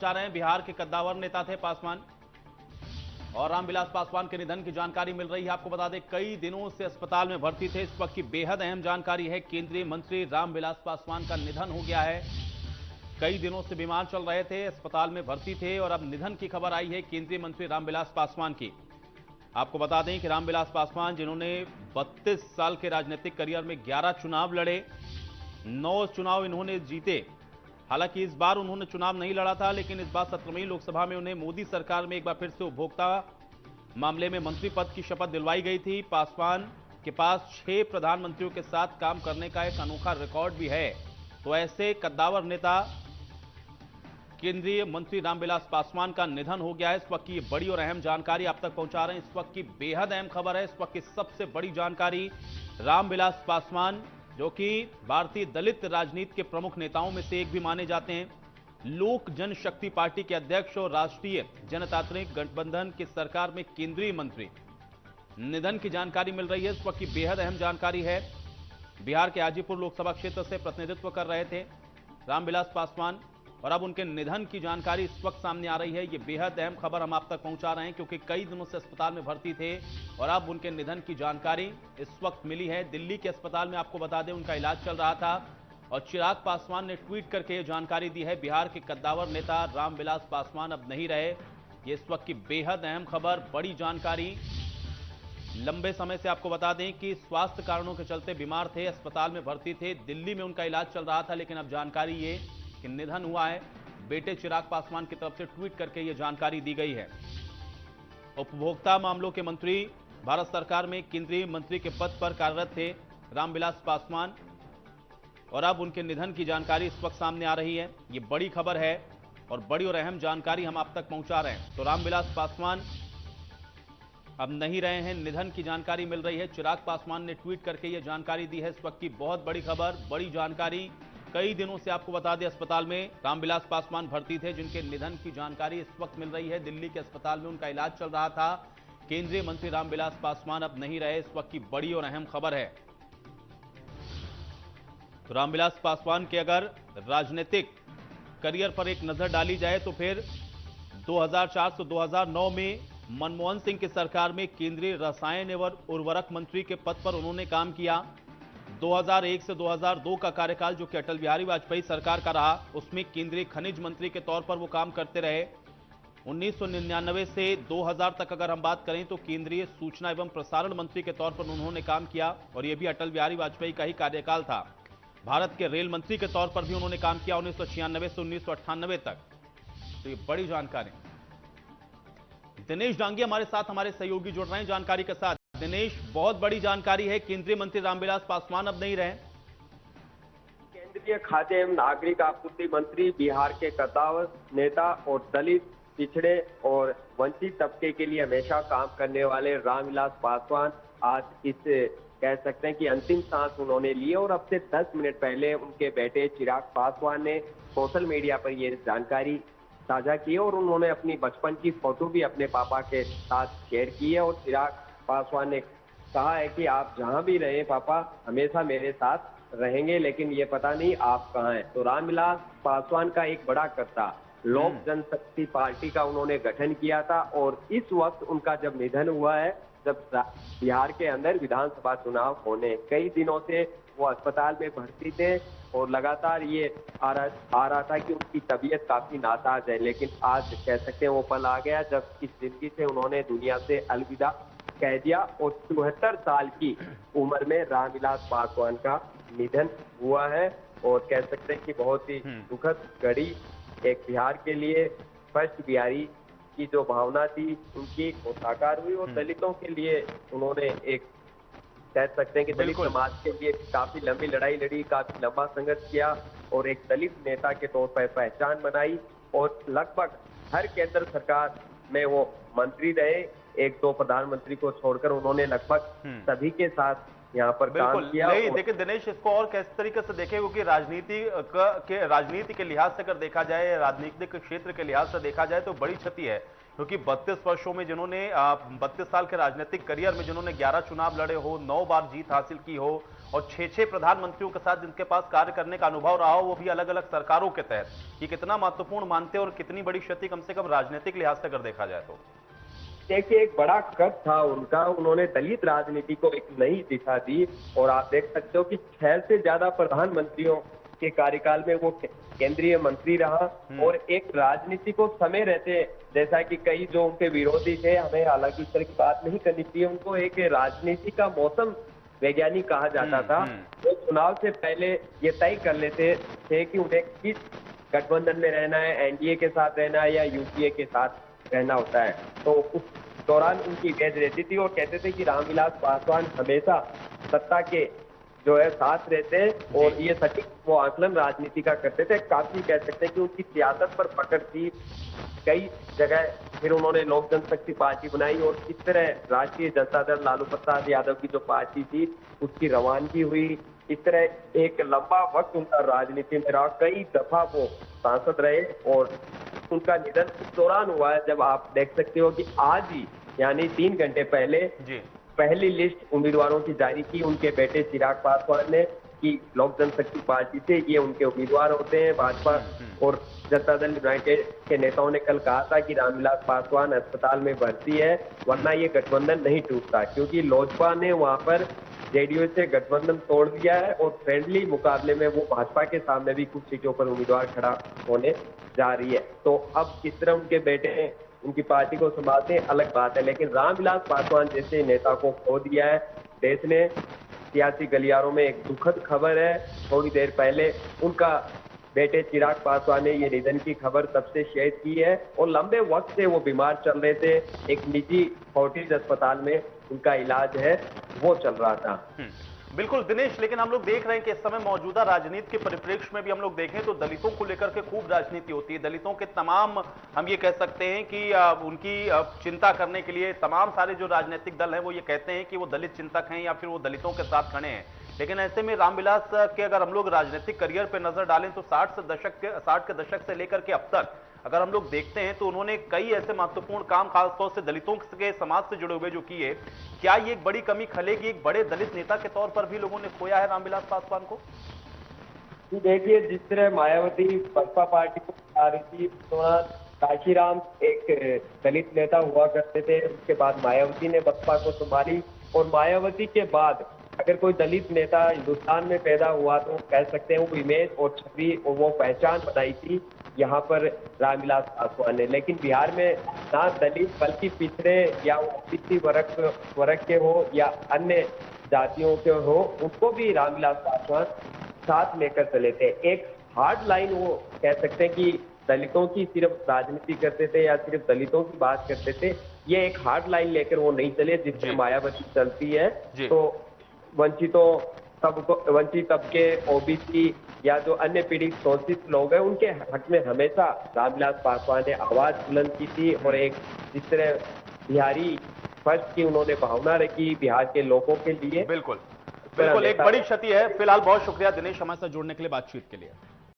जा रहे हैं। बिहार के कद्दावर नेता थे पासवान और रामविलास पासवान के निधन की जानकारी मिल रही है। आपको बता दें कई दिनों से अस्पताल में भर्ती थे। इस वक्त की बेहद अहम जानकारी है, केंद्रीय मंत्री रामविलास पासवान का निधन हो गया है। कई दिनों से बीमार चल रहे थे, अस्पताल में भर्ती थे और अब निधन की खबर आई है केंद्रीय मंत्री रामविलास पासवान की। आपको बता दें कि रामविलास पासवान जिन्होंने 32 साल के राजनीतिक करियर में 11 चुनाव लड़े, 9 चुनाव इन्होंने जीते। हालांकि इस बार उन्होंने चुनाव नहीं लड़ा था, लेकिन इस बार 17वीं लोकसभा में उन्हें मोदी सरकार में एक बार फिर से उपभोक्ता मामले में मंत्री पद की शपथ दिलवाई गई थी। पासवान के पास 6 प्रधानमंत्रियों के साथ काम करने का एक अनोखा रिकॉर्ड भी है। तो ऐसे कद्दावर नेता केंद्रीय मंत्री रामविलास पासवान का निधन हो गया है। इस वक्त की बड़ी और अहम जानकारी आप तक पहुंचा रहे हैं। इस वक्त की बेहद अहम खबर है। इस वक्त की सबसे बड़ी जानकारी, रामविलास पासवान जो कि भारतीय दलित राजनीति के प्रमुख नेताओं में से एक भी माने जाते हैं, लोक जनशक्ति पार्टी के अध्यक्ष और राष्ट्रीय जनतांत्रिक गठबंधन की सरकार में केंद्रीय मंत्री, निधन की जानकारी मिल रही है। इस वक्त की बेहद अहम जानकारी है। बिहार के हाजीपुर लोकसभा क्षेत्र से प्रतिनिधित्व कर रहे थे रामविलास पासवान और अब उनके निधन की जानकारी इस वक्त सामने आ रही है। ये बेहद अहम खबर हम आप तक पहुंचा रहे हैं क्योंकि कई दिनों से अस्पताल में भर्ती थे और अब उनके निधन की जानकारी इस वक्त मिली है। दिल्ली के अस्पताल में आपको बता दें उनका इलाज चल रहा था और चिराग पासवान ने ट्वीट करके ये जानकारी दी है। बिहार के कद्दावर नेता रामविलास पासवान अब नहीं रहे। ये इस वक्त की बेहद अहम खबर, बड़ी जानकारी। लंबे समय से आपको बता दें कि स्वास्थ्य कारणों के चलते बीमार थे, अस्पताल में भर्ती थे, दिल्ली में उनका इलाज चल रहा था, लेकिन अब जानकारी ये कि निधन हुआ है। बेटे चिराग पासवान की तरफ से ट्वीट करके यह जानकारी दी गई है। उपभोक्ता मामलों के मंत्री, भारत सरकार में केंद्रीय मंत्री के पद पर कार्यरत थे रामविलास पासवान और अब उनके निधन की जानकारी इस वक्त सामने आ रही है। यह बड़ी खबर है और बड़ी और अहम जानकारी हम आप तक पहुंचा रहे हैं। तो रामविलास पासवान अब नहीं रहे हैं, निधन की जानकारी मिल रही है। चिराग पासवान ने ट्वीट करके यह जानकारी दी है। इस वक्त की बहुत बड़ी खबर, बड़ी जानकारी। कई दिनों से आपको बता दें अस्पताल में रामविलास पासवान भर्ती थे, जिनके निधन की जानकारी इस वक्त मिल रही है। दिल्ली के अस्पताल में उनका इलाज चल रहा था। केंद्रीय मंत्री रामविलास पासवान अब नहीं रहे। इस वक्त की बड़ी और अहम खबर है। तो रामविलास पासवान के अगर राजनीतिक करियर पर एक नजर डाली जाए तो फिर 2004 से 2009 में मनमोहन सिंह की सरकार में केंद्रीय रसायन एवं उर्वरक मंत्री के पद पर उन्होंने काम किया। 2001 से 2002 का कार्यकाल जो कि अटल बिहारी वाजपेयी सरकार का रहा, उसमें केंद्रीय खनिज मंत्री के तौर पर वो काम करते रहे। 1999 से 2000 तक अगर हम बात करें तो केंद्रीय सूचना एवं प्रसारण मंत्री के तौर पर उन्होंने काम किया और यह भी अटल बिहारी वाजपेयी का ही कार्यकाल था। भारत के रेल मंत्री के तौर पर भी उन्होंने काम किया 1996 से 1998 तक। तो ये बड़ी जानकारी। दिनेश डांगी हमारे साथ, हमारे सहयोगी जुड़ रहे हैं जानकारी के साथ। दिनेश, बहुत बड़ी जानकारी है, केंद्रीय मंत्री रामविलास पासवान अब नहीं रहे। केंद्रीय खाद्य एवं नागरिक आपूर्ति मंत्री, बिहार के कद्दावर नेता और दलित, पिछड़े और वंचित तबके के लिए हमेशा काम करने वाले रामविलास पासवान आज इस कह सकते हैं कि अंतिम सांस उन्होंने ली और अब से 10 मिनट पहले उनके बेटे चिराग पासवान ने सोशल मीडिया पर ये जानकारी साझा की और उन्होंने अपनी बचपन की फोटो भी अपने पापा के साथ शेयर की है और चिराग पासवान ने कहा है कि आप जहां भी रहे पापा, हमेशा मेरे साथ रहेंगे, लेकिन ये पता नहीं आप कहां हैं। तो रामविलास पासवान का एक बड़ा कर्ता, लोक जनशक्ति पार्टी का उन्होंने गठन किया था और इस वक्त उनका जब निधन हुआ है, जब बिहार के अंदर विधानसभा चुनाव होने, कई दिनों से वो अस्पताल में भर्ती थे और लगातार ये आ रहा था कि उनकी तबीयत काफी नासाज है, लेकिन आज कह सकते हैं वो पल आ गया जब इस जिंदगी से उन्होंने दुनिया से अलविदा कह दिया और 74 साल की उम्र में रामविलास पासवान का निधन हुआ है। और कह सकते हैं कि बहुत ही दुखद घड़ी एक बिहार के लिए, फर्स्ट बिहारी की जो भावना थी उनकी वो साकार हुई और दलितों के लिए उन्होंने एक कह सकते हैं कि दलित समाज के लिए काफी लंबी लड़ाई लड़ी, काफी लंबा संघर्ष किया और एक दलित नेता के तौर पर पहचान बनाई और लगभग हर केंद्र सरकार में वो मंत्री रहे। 1-2 प्रधानमंत्री को छोड़कर उन्होंने लगभग सभी के साथ यहाँ पर काम बिल्कुल किया। नहीं, देखिए दिनेश, इसको और किस तरीके से देखें, क्योंकि राजनीति के लिहाज से अगर देखा जाए, राजनीतिक क्षेत्र के लिहाज से देखा जाए तो बड़ी क्षति है, क्योंकि 32 वर्षों में जिन्होंने 32 साल के राजनीतिक करियर में जिन्होंने 11 चुनाव लड़े हो, 9 बार जीत हासिल की हो और 6 प्रधानमंत्रियों के साथ जिनके पास कार्य करने का अनुभव रहा हो, वो भी अलग अलग सरकारों के तहत, ये कितना महत्वपूर्ण मानते हैं और कितनी बड़ी क्षति कम से कम राजनीतिक लिहाज से अगर देखा जाए तो? देखिए, एक बड़ा कद था उनका, उन्होंने दलित राजनीति को एक नई दिशा दी और आप देख सकते हो कि 6 से ज्यादा प्रधानमंत्रियों के कार्यकाल में वो केंद्रीय मंत्री रहा और एक राजनीति को समय रहते, जैसा कि कई जो उनके विरोधी थे, हमें हालांकि इस तरह की बात नहीं करनी चाहिए, उनको एक राजनीति का मौसम वैज्ञानिक कहा जाता था। वो चुनाव से पहले ये तय कर लेते थे कि उन्हें किस गठबंधन में रहना है, एनडीए के साथ रहना है या यूपीए के साथ रहना होता है। तो उस दौरान उनकी गेज रहती थी और कहते थे कि रामविलास पासवान हमेशा सत्ता के जो है साथ रहते हैं और ये सटीक वो आकलन राजनीति का करते थे। काफी कह सकते हैं कि उनकी सियासत पर पकड़ थी कई जगह। फिर उन्होंने लोक जनशक्ति पार्टी बनाई और किस तरह राष्ट्रीय जनता दल लालू प्रसाद यादव की जो पार्टी थी उसकी रवानगी हुई। इस तरह एक लंबा वक्त उनका राजनीति में रहा, कई दफा वो सांसद रहे और उनका निधन इस दौरान हुआ है जब आप देख सकते हो कि आज ही यानी 3 घंटे पहले पहली लिस्ट उम्मीदवारों की जारी की उनके बेटे चिराग पासवान ने कि लोक जनशक्ति पार्टी से ये उनके उम्मीदवार होते हैं। भाजपा और जनता दल यूनाइटेड के नेताओं ने कल कहा था कि रामविलास पासवान अस्पताल में भर्ती है, वरना ये गठबंधन नहीं टूटता, क्योंकि लोजपा ने वहां पर जेडीयू से गठबंधन तोड़ दिया है और फ्रेंडली मुकाबले में वो भाजपा के सामने भी कुछ सीटों पर उम्मीदवार खड़ा होने जा रही है। तो अब किस तरह उनके बेटे उनकी पार्टी को संभालते हैं अलग बात है, लेकिन रामविलास पासवान जैसे नेता को खो दिया है देश ने। सियासी गलियारों में एक दुखद खबर है, थोड़ी देर पहले उनका बेटे चिराग पासवान ने ये निधन की खबर सबसे शेयर की है और लंबे वक्त से वो बीमार चल रहे थे। एक निजी फोर्टिस अस्पताल में उनका इलाज है, वो चल रहा था। बिल्कुल दिनेश, लेकिन हम लोग देख रहे हैं कि इस समय मौजूदा राजनीति के परिप्रेक्ष्य में भी हम लोग देखें तो दलितों को लेकर के खूब राजनीति होती है। दलितों के तमाम, हम ये कह सकते हैं कि उनकी चिंता करने के लिए तमाम सारे जो राजनीतिक दल हैं वो ये कहते हैं कि वो दलित चिंतक हैं या फिर वो दलितों के साथ खड़े हैं। लेकिन ऐसे में रामविलास के अगर हम लोग राजनीतिक करियर पर नजर डालें तो 60 के दशक से लेकर के अब तक अगर हम लोग देखते हैं तो उन्होंने कई ऐसे महत्वपूर्ण काम खासतौर से दलितों के समाज से जुड़े हुए जो किए। क्या ये एक बड़ी कमी खलेगी, एक बड़े दलित नेता के तौर पर भी लोगों ने खोया है रामविलास पासवान को? देखिए, जिस तरह मायावती बसपा पार्टी को आ रही थी, काशीराम एक दलित नेता हुआ करते थे, उसके बाद मायावती ने बसपा को संभाली और मायावती के बाद अगर कोई दलित नेता हिंदुस्तान में पैदा हुआ तो कह सकते हैं वो इमेज और छवि और वो पहचान बनाई थी यहाँ पर रामविलास पासवान ने। लेकिन बिहार में ना दलित बल्कि पिछड़े या ओबीसी वर्ग के हो या अन्य जातियों के हो, उनको भी रामविलास पासवान साथ लेकर चले थे। एक हार्ड लाइन वो कह सकते हैं कि दलितों की सिर्फ राजनीति करते थे या सिर्फ दलितों की बात करते थे, ये एक हार्ड लाइन लेकर वो नहीं चले जिससे मायावती चलती है। तो वंचित तबके, ओबीसी या जो अन्य पीड़ित शोषित लोग हैं उनके हक में हमेशा रामविलास पासवान ने आवाज बुलंद की थी और एक जिस तरह बिहारी फर्स्ट की उन्होंने भावना रखी बिहार के लोगों के लिए। बिल्कुल एक बड़ी क्षति है। फिलहाल बहुत शुक्रिया दिनेश हमारे साथ जुड़ने के लिए, बातचीत के लिए।